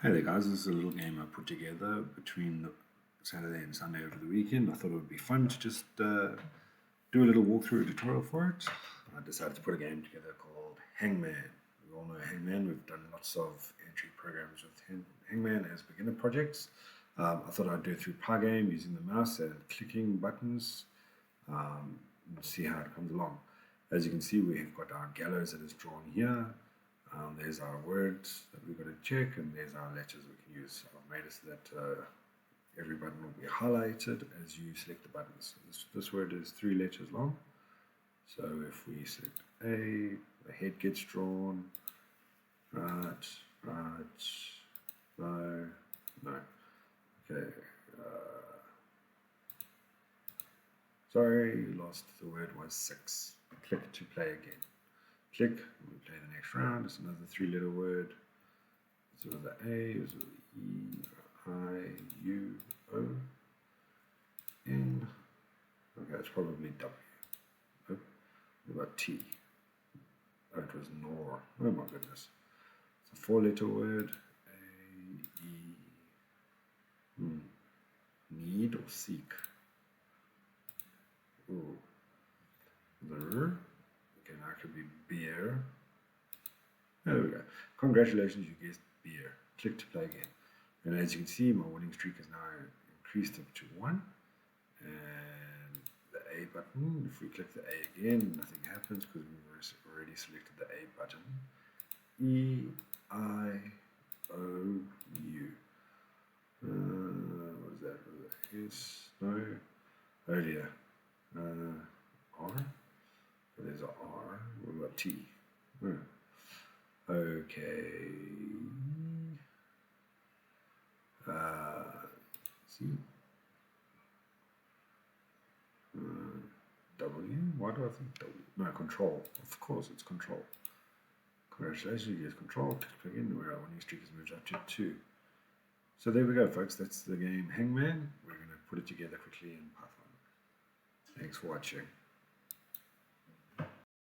Hey there guys, this is a little game I put together between Saturday and Sunday over the weekend. I thought it would be fun to just do a little walkthrough tutorial for it. I decided to put a game together called Hangman. We all know Hangman. We've done lots of entry programs with Hangman as beginner projects. I thought I'd do it through Pygame using the mouse and clicking buttons and see how it comes along. As you can see, we've got our gallows that is drawn here. There's our words that we've got to check, and there's our letters we can use. I've made it so that every button will be highlighted as you select the buttons. This word is 3 letters long. So if we select A, the head gets drawn. Right, no. Okay. Sorry, lost. The word was 6. Click to play again. Click, and we play the next round. It's another 3-letter word. It's another A, it's another E, I, U, O, N. Okay, it's probably W. Oh, what about T? Oh, it was nor. Oh my goodness. It's a 4-letter word. A, E. Need or seek? Ooh. There. Okay, now it could be beer. There we go. Congratulations, you guessed beer. Click to play again. And as you can see, my winning streak is now increased up to 1. And the A button, if we click the A again, nothing happens because we've already selected the A button. E, I, O, U. What is that? S? No. Earlier. R. There's a R. What about T? Oh. Okay. C. W. Why do I think W? No, control. Of course, it's control. Congratulations, you get control. Click again, where our winning streak has moved up to 2. So there we go, folks. That's the game Hangman. We're going to put it together quickly in Python. Thanks for watching.